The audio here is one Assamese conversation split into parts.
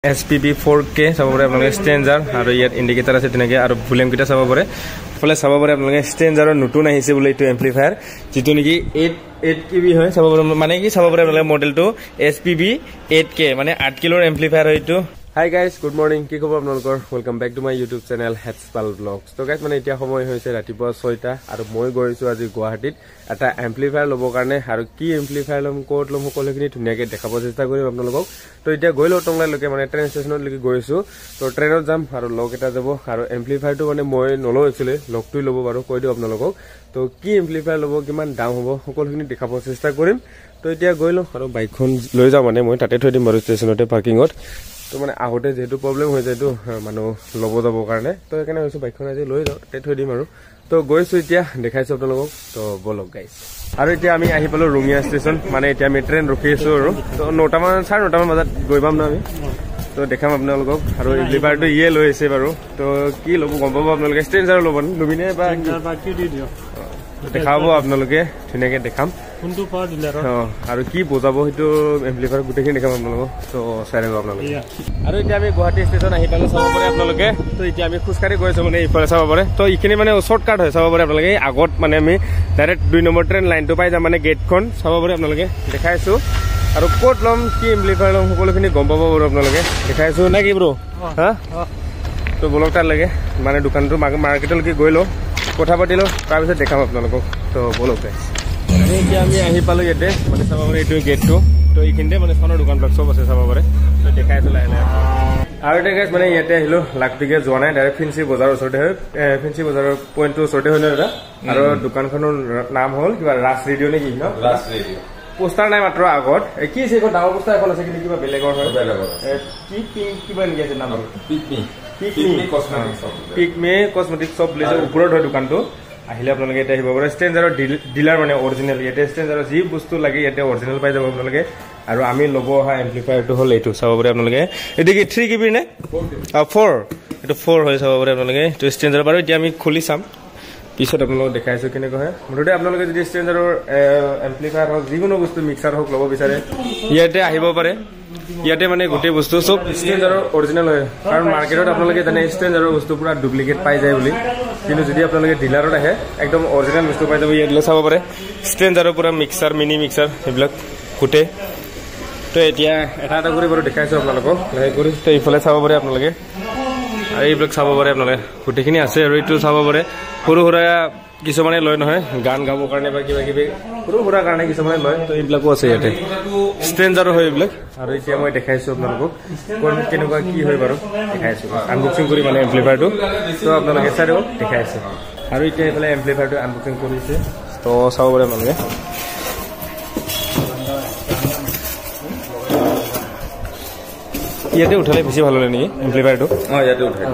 SPB 4K চাব পাৰে আপোনালোকে ষ্টেঞ্জাৰ আৰু ইয়াত ইণ্ডিকেটৰ আছে তেনেকৈ আৰু ভলিউম কিটা চাব পাৰে ফলে চাব পাৰে আপোনালোকে ষ্টেঞ্জাৰৰ নতুন আহিছে বুলি এইটো এম্প্লিফায়াৰ যেটো নেকি 8 KB হয় চাব পাৰে মানে কি চাব পাৰে আপোনালোকে মডেলটো SPB 8K মানে 8 কিলোৰ এম্প্লিফায়াৰ হয়টো Hi guys, good morning. কি খবৰ আপোনালোকৰ? Welcome back to my YouTube channel Hetzpal Vlogs. তো guys মানে এতিয়া সময় হৈছে ৰাতিপুৱা 6টা আৰু মই গৈছো আজি গুৱাহাটীত এটা এম্প্লিফায়াৰ ল'ব কাৰণে আৰু কি এম্প্লিফায়াৰ ল'ম কোড ল'ম সকলোখিনি ধুনীয়াকৈ দেখাব চেষ্টা কৰিম আপোনালোকক তো এতিয়া গৈলো টংলালৈকে মানে ট্ৰেইন ষ্টেচনত লৈকে গৈছো তো ট্ৰেইনত যাম আৰু লগ এটা যাব আৰু এম্প্লিফায়াৰটো মানে মই নলওঁ একচুয়ালি লগটোই ল'ব বাৰু কৈ দিও আপোনালোকক তো কি এম্প্লিফায়াৰ ল'ব কিমান দাম হ'ব সকলোখিনি দেখাব চেষ্টা কৰিম তো এতিয়া গৈলো আৰু বাইকখন লৈ যাম মানে মই তাতে থৈ দিম বাৰু ষ্টেচনতে পাৰ্কিঙত তো মানে আগতে যেটো প্ৰবলেম হৈ যায় তো মানুহ লব যাব কাৰণে তো এখানে হৈছে বাইকখন আজি লৈ যাও তে থৈ দিম আৰু তো গৈছো এতিয়া দেখাইছো আপোনালোকক তো বলক গাইস আৰু এতিয়া আমি আহি পালো ৰঙিয়া ষ্টেচন মানে এতিয়া আমি ট্ৰেইন ৰখি আছো আৰু তো 9টা মান 9:30 মান বজাত গৈ পাম না আমি তো দেখাম আপোনালোকক আৰু লিভাৰটো ইয়ে লৈ আছে বাৰু তো কি লব গম পাব আপোনালোকে ষ্টেঞ্জাৰ ল'ব লবিনে বা কি দি দিও দেখাবো আপোনালোকে ধুনীয়াকৈ দেখাম কোনটো পাৰ ডিলাৰ আৰু কি বজাব হেতু এম্প্লিফায়াৰ গুটেখিনি দেখাম আপোনালোকক তো চাই ৰাখক আপোনালোকে আৰু এতিয়া আমি গুৱাহাটী ষ্টেচন আহি পালো চাব পাৰে আপোনালোকে তো এতিয়া আমি খুচকাৰি গৈছো মানে ইফালে চাব পাৰে তো ইখিনি মানে শৰ্টকাট হয় চাব পাৰে আপোনালোকে আগত মানে আমি ডাইৰেক্ট 2 নম্বৰ ট্ৰেইন লাইনটো পাই যাম মানে গেটখন চাব পাৰে আপোনালোকে দেখাইছো আৰু কোড লম কি এম্প্লিফায়াৰ লম সকলোখিনি গম পাব বাৰু আপোনালোকে দেখাইছো না কি ব্ৰো হা তো বলক তাৰ লাগে মানে দোকানটো মাৰ্কেটলৈকে গৈ লো কথা পাতিলো তাৰপিছত দেখাম আপোনালোকক তো বলক গাইস এতিয়া আমি আহি পালো ইয়াতে মানে চাব পাৰে এইটো গেটটো তো এইখিনিতে মানে সোণৰ দোকানবিলাক সব আছে চাব পাৰে তো দেখাইছো লাহে আৰু এটা গাইস মানে ইয়াতে আহিলো লাগটিকে যোৱা নাই ডাইৰেক্ট ফেন্সি বজাৰৰ ওচৰতে হয় ফেন্সি বজাৰৰ পইণ্টটো ওচৰতে হয় না দাদা আৰু দোকানখনৰ নাম হ'ল কিবা ৰাজ ৰেডিঅ নে কি ন ৰাজ ৰেডিঅ পোষ্টাৰ নাই মাত্ৰ আগত কি আছে এখন ডাঙৰ পোষ্টাৰ এখন আছে কিন্তু কিবা বেলেগৰ হয় বেলেগৰ কি পিং কিবা নিকে আছে নাম পিকমি কসমেটিক শপ লৈছে ওপৰত হয় দোকানটো আহিলে আপোনালোকে এটা আহিব পাৰে ষ্টেঞ্জাৰৰ ডিলাৰ মানে অৰিজিনেল ইয়াতে ষ্টেঞ্জাৰৰ যি বস্তু লাগে ইয়াতে অৰিজিনেল পাই যাব আপোনালোকে আৰু আমি ল'ব অহা এম্প্লিফায়াৰটো হ'ল এইটো চাব পাৰে আপোনালোকে এইটো কি 3 KB নে 4 এইটো 4 হয় চাব পাৰে আপোনালোকে এইটো ষ্টেঞ্জাৰৰ বাৰু এতিয়া আমি খুলি চাম পিছত আপোনালোকক দেখাইছো কেনেকৈ হয় মুঠতে আপোনালোকে যদি ষ্টেঞ্জাৰৰ এম্প্লিফায়াৰ হওক যিকোনো বস্তু মিক্সাৰ হওক ল'ব বিচাৰে ইয়াতে আহিব পাৰে ইয়াতে মানে গোটেই বস্তু সব ষ্টেঞ্জাৰৰ অৰিজিনেল হয় কাৰণ মাৰ্কেটত আপোনালোকে জানে ষ্টেঞ্জাৰৰ বস্তু পুৰা ডুপ্লিকেট পাই যায় বুলি কিন্তু যদি আপোনালোকে ডিলাৰত আহে একদম অৰিজিনেল বস্তু পাই যাব ইয়াত চাব পাৰে ষ্টেঞ্জাৰৰ পুৰা মিক্সাৰ মিনি মিক্সাৰ এইবিলাক গোটেই তো এতিয়া এটা এটা কৰি বাৰু দেখাইছো আপোনালোকক লাহে কৰি তো এইফালে চাব পাৰে আপোনালোকে আৰু এইবিলাক চাব পাৰে আপোনালোকে গোটেইখিনি আছে আৰু এইটো চাব পাৰে সৰু সুৰা কিছুমানে লয় নহয় গান গাবৰ কাৰণে বা কিবা কিবি সৰু সুৰা কাৰণে কিছুমানে লয় তো এইবিলাকো আছে ইয়াতে ষ্টেঞ্জাৰো হয় এইবিলাক আৰু এতিয়া মই দেখাইছো আপোনালোকক কেনেকুৱা কি হয় বাৰু দেখাইছো আনবক্সিং কৰি মানে এম্প্লিফায়াৰটো তো আপোনালোকে চাই দিব দেখাইছো আৰু এতিয়া এইফালে এম্প্লিফায়াৰটো আনবক্সিং কৰিছে তো চাব পাৰে আপোনালোকে ইয়াতে উঠালে বেছি ভাল হ'লে নেকি এম্প্লিফায়াৰটো ইয়াতে উঠাই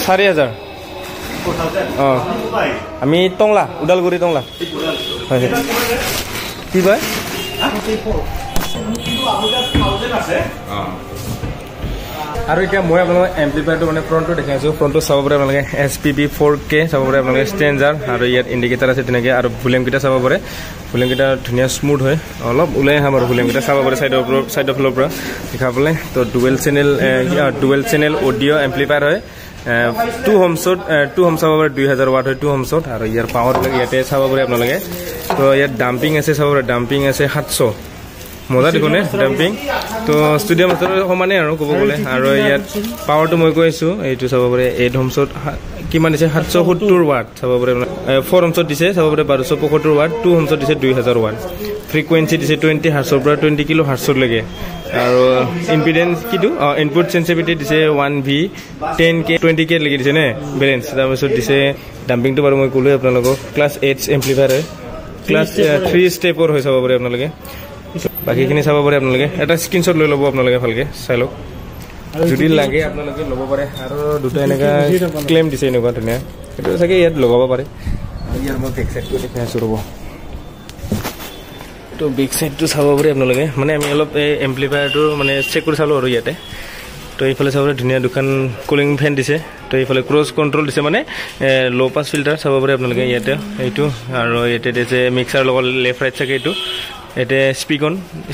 $4,000 আমি টংলা ওদালগুৰি টংলা হয় কি কয় আৰু এতিয়া মই আপোনালোকক এম্প্লিফায়াৰটো মানে ফ্ৰণ্টটো দেখাইছো ফ্ৰণ্টটো চাব পাৰে আপোনালোকে SPB 4K চাব পাৰে আপোনালোকে ষ্টেঞ্জাৰ আৰু ইয়াত ইণ্ডিকেটৰ আছে তেনেকৈ আৰু ভলিউম কিটা চাব পাৰে ভলিউম কিটা ধুনীয়া স্মুথ হয় অলপ ওলাই আহাম আৰু ভলিউম কিটা চাব পাৰে চাইডৰ ফালৰ পৰা দেখাবলৈ তো ডুৱেল চেনেল অডিঅ' এম্প্লিফায়াৰ হয় 2 হোমছত চাব পাৰে 2000 ৱাট হয় 2 হোমছত আৰু ইয়াৰ পাৱাৰবিলাক ইয়াতে চাব পাৰে আপোনালোকে তো ইয়াত ডাম্পিং আছে চাব পাৰে ডাম্পিং আছে 700 মজা দেখোনে ডাম্পিং তো ষ্টুডিয়াম মাষ্টাৰৰ সমানে আৰু ক'ব গ'লে আৰু ইয়াত পাৱাৰটো মই কৈছো এইটো চাব পাৰে 8 হোমছত কিমান দিছে 770 ৱাট চাব পাৰে 4 হোমছত দিছে চাব পাৰে 1275 ৱাট 2 হোমছত দিছে 2000 ৱাট ফ্ৰিকুৱেঞ্চি দিছে 20 হাৰ্টছৰ পৰা 20 কিলো হাৰ্টছৰ লৈকে আৰু ইম্পিডেন্স কিটো ইনপুট সেন্সিটিভিটি দিছে 1V 10K 20K লাগি দিছে নে বেলেন্স তাৰপিছত দিছে ডাম্পিংটো বাৰু মই ক'লো আপোনালোকক ক্লাছ 8 এম্প্লিফায়াৰ হয় ক্লাছ 3 ষ্টেপৰ হৈ চাব পাৰে আপোনালোকে বাকিখিনি চাব পাৰে আপোনালোকে এটা স্ক্ৰীনশ্বট লৈ ল'ব আপোনালোকে ভালকে চাই লওক যদি লাগে আপোনালোকে ল'ব পাৰে আৰু দুটা এনেকা ক্লেম দিছে এনেকুৱা ধুনীয়া সেইটো চাগে ইয়াত লগাব পাৰে ইয়াৰ মই বেক সাইডটো দেখাই আছো ৰ'ব তো বেক সাইডটো চাব পাৰে আপোনালোকে মানে আমি অলপ এই এম্প্লিফায়াৰটো মানে চেক কৰি চালো আৰু ইয়াতে তো এইফালে চাব পাৰে ধুনীয়া দুখন কুলিং ফেন দিছে তো এইফালে ক্ৰছ কণ্ট্ৰল দিছে মানে ল' পাছ ফিল্টাৰ চাব পাৰে আপোনালোকে ইয়াতে এইটো আৰু ইয়াতে দিছে মিক্সাৰ লগত লেফ্ট ৰাইট চাগে এইটো এতে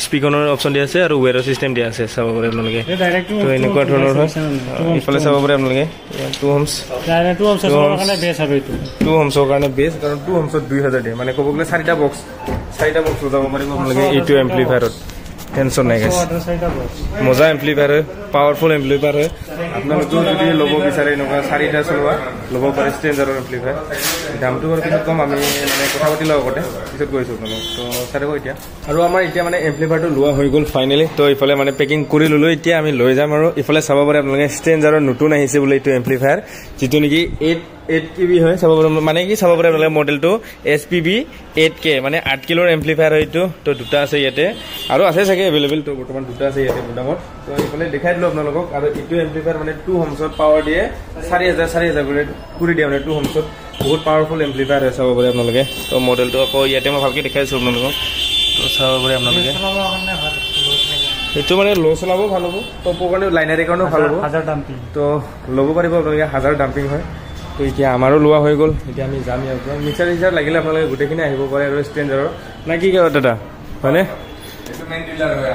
স্পিকনৰ অপশ্যন দিয়া আছে আৰু ৱেৰৰ চিষ্টেম দিয়া আছে চাব পাৰে আপোনালোকে তো এনেকুৱা ধৰণৰ হয় এইফালে চাব পাৰে আপোনালোকে টু হোমছৰ কাৰণে বেছ কাৰণ টু হোমছত 2000 দিয়ে মানে ক'ব গ'লে 4টা বক্স যাব পাৰিব আপোনালোকে এইটো এম্প্লিফায়াৰত টেনশ্যন নাই গাইছ মজা এম্প্লিফায়াৰ হয় পাৱাৰফুল এম্প্লিফায়াৰ হয় আপোনালোকেও যদি ল'ব বিচাৰে এনেকুৱা 4টা চলোৱা ল'ব পাৰে ষ্টেঞ্জাৰৰ এম্প্লিফায়াৰ দামটো বাৰু পিছত কম আমি মানে কথা পাতি লওঁ আগতে পিছত গৈছোঁ আপোনালোক তো চাই থাকক এতিয়া আৰু আমাৰ এতিয়া মানে এম্প্লিফায়াৰটো লোৱা হৈ গ'ল ফাইনেলি তো এইফালে মানে পেকিং কৰি ল'লোঁ এতিয়া আমি লৈ যাম আৰু ইফালে চাব পাৰে আপোনালোকে ষ্টেঞ্জাৰৰ নতুন আহিছে বোলে এইটো এম্প্লিফায়াৰ যিটো নেকি 8 KB হয় চাব পাৰে মানে কি চাব পাৰে আপোনালোকে মডেলটো SPB 8K মানে 8 কিলোৰ এম্প্লিফায়াৰ হয় এইটো তো দুটা আছে ইয়াতে আৰু আছে চাগে এভেইলেবল তো বৰ্তমান দুটা আছে ইয়াতে গোদামত তো এইফালে দেখাই দিলোঁ আপোনালোকক আৰু এইটো এম্প্লিফায়াৰ মানে টু হোমছত পাৱাৰ দিয়ে 4000 কৰি দিয়ে মানে টু হোমছত বহুত পাৱাৰফুল এম্প্লিফায়াৰ হয় চাব পাৰে আপোনালোকে তো মডেলটো আকৌ ইয়াতে মই ভালকৈ দেখাই দিছোঁ আপোনালোকক তো চাব পাৰে আপোনালোকে এইটো মানে ল' চলাব ভাল হ'ব টপৰ কাৰণে লাইনাৰীৰ কাৰণেও ভাল হ'ব 1000 ডাম্পিং তো ল'ব পাৰিব আপোনালোকে 1000 ডাম্পিং হয় তো এতিয়া আমাৰো লোৱা হৈ গ'ল এতিয়া আমি যাম ইয়াৰ পৰা মিক্সাৰ লাগিলে আপোনালোকে গোটেইখিনি আহিব পাৰে আৰু ষ্টেঞ্জাৰৰ না কি কয় দাদা হয়নে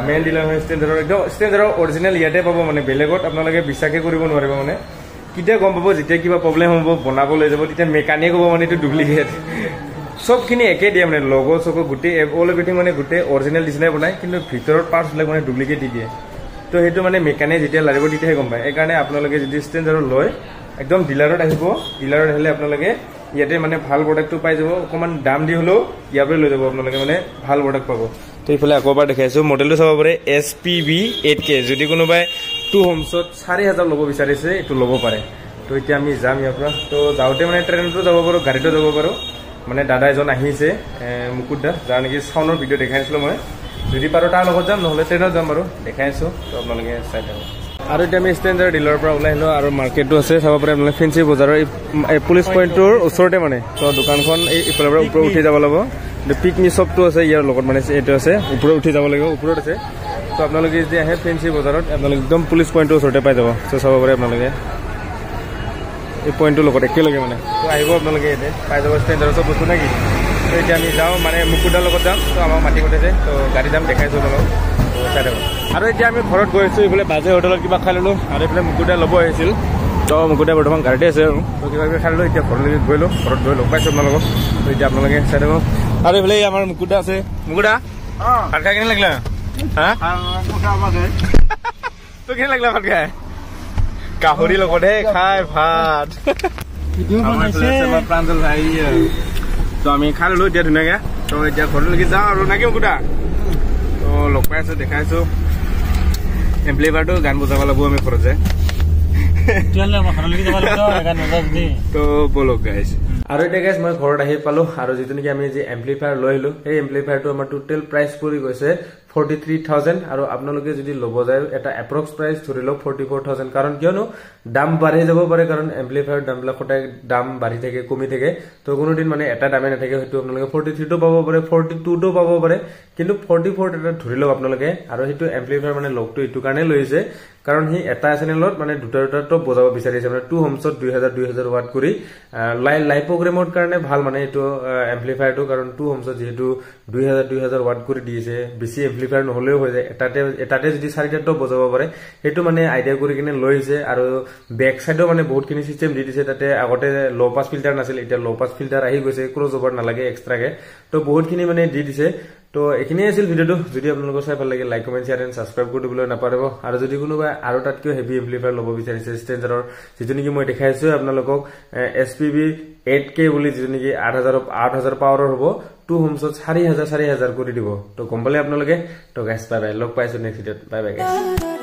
মেইন ডিলাৰ হয় ষ্টেঞ্জাৰৰ একদম ষ্টেঞ্জাৰৰ অৰিজিনেল ইয়াতে পাব মানে বেলেগত আপোনালোকে বিশ্বাসে কৰিব নোৱাৰিব মানে কেতিয়া গম পাব যেতিয়া কিবা প্ৰব্লেম হ'ব বনাব লৈ যাব তেতিয়া মেকানিকে ক'ব মানে এইটো ডুপ্লিকেট সবখিনি একে দিয়ে মানে লগো চগো গোটেই অল এভৰিথিং মানে গোটেই অৰিজিনেল ডিজাইনে বনায় কিন্তু ভিতৰত পাৰ্টছবিলাক মানে ডুপ্লিকেট দি দিয়ে তো সেইটো মানে মেকানিকে যেতিয়া লাগিব তেতিয়াহে গম পায় সেইকাৰণে আপোনালোকে যদি ষ্টেঞ্জাৰৰ লয় একদম ডিলাৰত আহিব ডিলাৰত আহিলে আপোনালোকে ইয়াতে মানে ভাল প্ৰডাক্টটো পাই যাব অকণমান দাম দি হ'লেও ইয়াৰ পৰা লৈ যাব আপোনালোকে মানে ভাল প্ৰডাক্ট পাব তো এইফালে আকৌ এবাৰ দেখাইছোঁ মডেলটো চাব পাৰে SPB 8K যদি কোনোবাই টু হোমছত 4000 ল'ব বিচাৰিছে এইটো ল'ব পাৰে তো এতিয়া আমি যাম ইয়াৰ পৰা তো যাওঁতে মানে ট্ৰেইনতো যাব পাৰোঁ গাড়ীতো যাব পাৰোঁ মানে দাদা এজন আহিছে মুকুট দা যাৰ নেকি চাউনৰ ভিডিঅ' দেখাইছিলোঁ মই যদি পাৰোঁ তাৰ লগত যাম নহ'লে ট্ৰেইনত যাম বাৰু দেখাইছোঁ তো আপোনালোকে চাই থাকক আৰু এতিয়া আমি ষ্টেঞ্জাৰ ডিলাৰৰ পৰা ওলাই আহিলোঁ আৰু মাৰ্কেটটো আছে চাব পাৰে আপোনালোকে ফেঞ্চি বজাৰৰ এই পুলিচ পইণ্টটোৰ ওচৰতে মানে তো দোকানখন এই ইফালৰ পৰা ওপৰত উঠি যাব লাগিব পিক মি শ্বপটো আছে ইয়াৰ লগত মানে এইটো আছে ওপৰত উঠি যাব লাগিব ওপৰত আছে তো আপোনালোকে যদি আহে ফেঞ্চি বজাৰত আপোনালোকে একদম পুলিচ পইণ্টটোৰ ওচৰতে পাই যাব তো চাব পাৰে আপোনালোকে এই পইণ্টটোৰ লগত একেলগে মানে তো আহিব আপোনালোকে ইয়াতে পাই যাব ষ্টেঞ্জাৰৰ চব বস্তু নেকি তো এতিয়া আমি যাওঁ মানে মুকুটাৰ লগত যাম তো আমাক মাতি পঠাইছে তো গাড়ী যাম দেখাইছোঁ আপোনালোক চাই থাকক আৰু এতিয়া আমি ঘৰত গৈ আছোঁ এইফালে বাজে হোটেলত কিবা খাই ল'লোঁ আৰু এইফালে মুকুটাই ল'ব আহিছিল তো মুকুটাই বৰ্তমান গাড়ীতে আছে আৰু তো কিবা কিবি খাই ল'লোঁ এতিয়া ঘৰলৈকে গৈ লওঁ ঘৰত গৈ লগ পাইছোঁ আপোনালোকক তো এতিয়া আপোনালোকে চাই থাকক আৰু এইফালে আমাৰ মুকুটা আছে মুকুটা ভাত খাই কেনে লাগিলে হা তো কেনে লাগিলে ভাত খাই গাহৰি লগতহে খাই ভাত প্ৰাঞ্জল ভাই তো আমি খাই ল'লোঁ এতিয়া ধুনীয়াকৈ তো এতিয়া ঘৰলৈকে যাওঁ আৰু নাকি মুকুটা তো লগ পাই আছোঁ দেখাইছোঁ এম্প্লিফায়াৰটো গান বজাব লাগিব আমি ঘৰত যায় তো বলক গাইজ আৰু এতিয়া গাইজ মই ঘৰত আহি পালোঁ আৰু যিটো নেকি আমি যি এম্প্লিফায়াৰ লৈ আহিলোঁ সেই এম্প্লিফায়াৰটো আমাৰ টোটেল প্ৰাইচ পৰি গৈছে 43,000 আৰু আপোনালোকে যদি ল'ব যায় এটা এপ্ৰক্স প্ৰাইচ ধৰি লওক 44,000 কাৰণ কিয়নো দাম বাঢ়ি যাব পাৰে কাৰণ এম্প্লিফায়াৰ দামবিলাক সদায় দাম বাঢ়ি থাকে কমি থাকে তো কোনোদিন মানে এটা দামে নাথাকে হয়তো আপোনালোকে 43টো পাব পাৰে 42টো পাব পাৰে কিন্তু 44 এটা ধৰি লওক আপোনালোকে আৰু সেইটো এম্প্লিফায়াৰ মানে লগটো এইটো কাৰণে লৈছে কাৰণ সি এটা চেনেলত মানে দুটা টপ বজাব বিচাৰিছে মানে টু হোমছত 2000 ৱাট কৰি লাইভ প্ৰগ্ৰেমৰ কাৰণে ভাল মানে এইটো এম্প্লিফায়াৰটো কাৰণ টু হোমছত যিহেতু 2000 ৱাট কৰি দিছে বেছি এম্প্লিফায়াৰ নহ'লেও হৈ যায় এটাতে যদি 4টা টপ বজাব পাৰে সেইটো মানে আইডিয়া কৰি কিনে লৈ আহিছে আৰু বেক চাইডো মানে বহুতখিনি চিষ্টেম দি দিছে তাতে আগতে ল' পাছ ফিল্টাৰ নাছিল এতিয়া ল' পাছ ফিল্টাৰ আহি গৈছে ক্ৰছ অভাৰ নালাগে এক্সট্ৰাকে তো বহুতখিনি মানে দি দিছে তো এইখিনিয়ে আছিল ভিডিঅ'টো যদি আপোনালোকৰ চাই ভাল লাগে like comment share and subscribe কৰি দিবলৈ নাপাহৰিব আৰু যদি কোনোবাই আৰু তাতকৈ হেভি এম্প্লিফায়াৰ ল'ব বিচাৰিছে ষ্টেঞ্জাৰৰ যিটো নেকি মই দেখাইছোঁ আপোনালোকক SPB 8K বুলি যিটো নেকি 8000 পাৱাৰৰ হ'ব টু হোমছত 4000 কৰি দিব তো গম পালে আপোনালোকে তো গাইজ বাই বাই লগ পাইছোঁ নেক্সট ভিডিঅ'ত বাই বাই গাইজ